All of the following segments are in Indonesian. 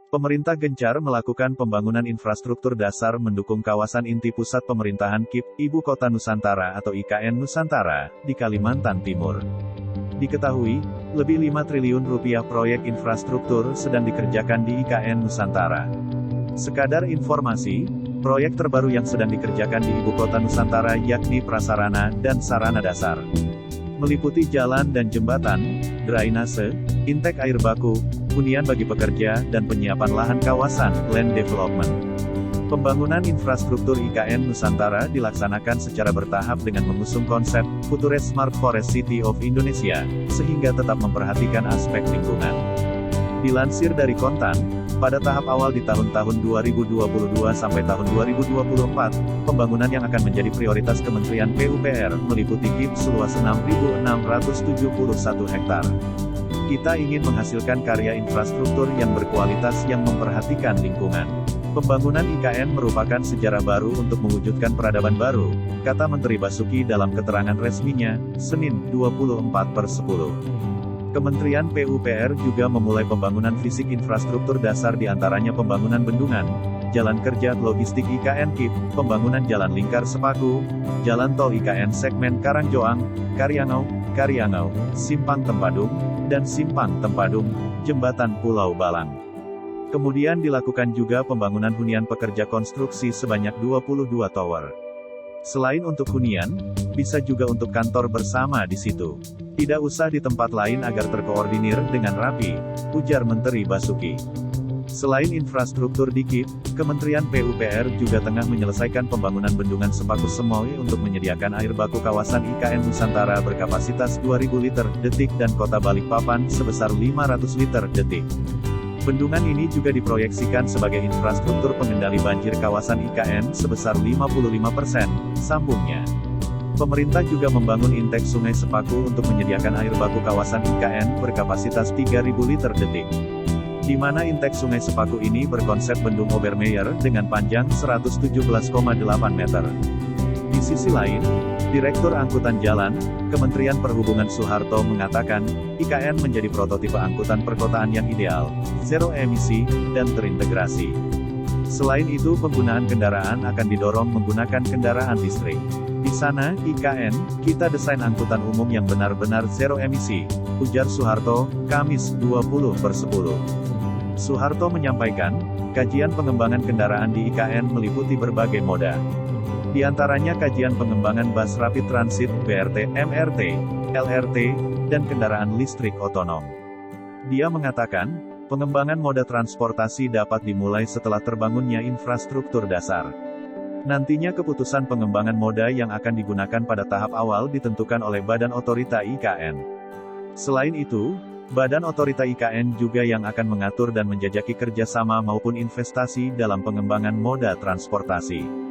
Pemerintah gencar melakukan pembangunan infrastruktur dasar mendukung kawasan inti pusat pemerintahan KIP, Ibu Kota Nusantara atau IKN Nusantara, di Kalimantan Timur. Diketahui, lebih 5 triliun rupiah proyek infrastruktur sedang dikerjakan di IKN Nusantara. Sekadar informasi, proyek terbaru yang sedang dikerjakan di Ibu Kota Nusantara yakni prasarana dan sarana dasar. Meliputi jalan dan jembatan, drainase, intek air baku, hunian bagi pekerja, dan penyiapan lahan kawasan, land development. Pembangunan infrastruktur IKN Nusantara dilaksanakan secara bertahap dengan mengusung konsep, Future Smart Forest City of Indonesia, sehingga tetap memperhatikan aspek lingkungan. Dilansir dari Kontan, pada tahap awal di tahun-tahun 2022 sampai tahun 2024, pembangunan yang akan menjadi prioritas Kementerian PUPR meliputi KIP seluas 6.671 hektar. Kita ingin menghasilkan karya infrastruktur yang berkualitas yang memperhatikan lingkungan. Pembangunan IKN merupakan sejarah baru untuk mewujudkan peradaban baru, kata Menteri Basuki dalam keterangan resminya, Senin, 24/10. Kementerian PUPR juga memulai pembangunan fisik infrastruktur dasar diantaranya pembangunan bendungan, jalan kerja logistik IKN KIP, pembangunan jalan lingkar Sepaku, jalan tol IKN segmen Karangjoang, Karyangau, Simpang Tempadung, dan Simpang Tempadung, jembatan Pulau Balang. Kemudian dilakukan juga pembangunan hunian pekerja konstruksi sebanyak 22 tower. Selain untuk hunian, bisa juga untuk kantor bersama di situ. Tidak usah di tempat lain agar terkoordinir dengan rapi, ujar Menteri Basuki. Selain infrastruktur di KIP, Kementerian PUPR juga tengah menyelesaikan pembangunan bendungan Sepaku Semoy untuk menyediakan air baku kawasan IKN Nusantara berkapasitas 2.000 liter detik dan Kota Balikpapan sebesar 500 liter detik. Bendungan ini juga diproyeksikan sebagai infrastruktur pengendali banjir kawasan IKN sebesar 55%, sambungnya. Pemerintah juga membangun intek Sungai Sepaku untuk menyediakan air baku kawasan IKN berkapasitas 3.000 liter detik. Di mana intek Sungai Sepaku ini berkonsep bendung Obermeyer dengan panjang 117,8 meter. Di sisi lain, Direktur Angkutan Jalan, Kementerian Perhubungan Soeharto mengatakan, IKN menjadi prototipe angkutan perkotaan yang ideal, zero emisi, dan terintegrasi. Selain itu penggunaan kendaraan akan didorong menggunakan kendaraan listrik. Di sana, IKN, kita desain angkutan umum yang benar-benar zero emisi, ujar Soeharto, Kamis, 20/10. Soeharto menyampaikan, kajian pengembangan kendaraan di IKN meliputi berbagai moda. Di antaranya kajian pengembangan bus rapid transit, BRT, MRT, LRT, dan kendaraan listrik otonom. Dia mengatakan, pengembangan moda transportasi dapat dimulai setelah terbangunnya infrastruktur dasar. Nantinya keputusan pengembangan moda yang akan digunakan pada tahap awal ditentukan oleh Badan Otorita IKN. Selain itu, Badan Otorita IKN juga yang akan mengatur dan menjajaki kerjasama maupun investasi dalam pengembangan moda transportasi.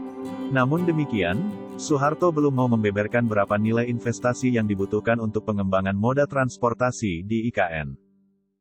Namun demikian, Soeharto belum mau membeberkan berapa nilai investasi yang dibutuhkan untuk pengembangan moda transportasi di IKN.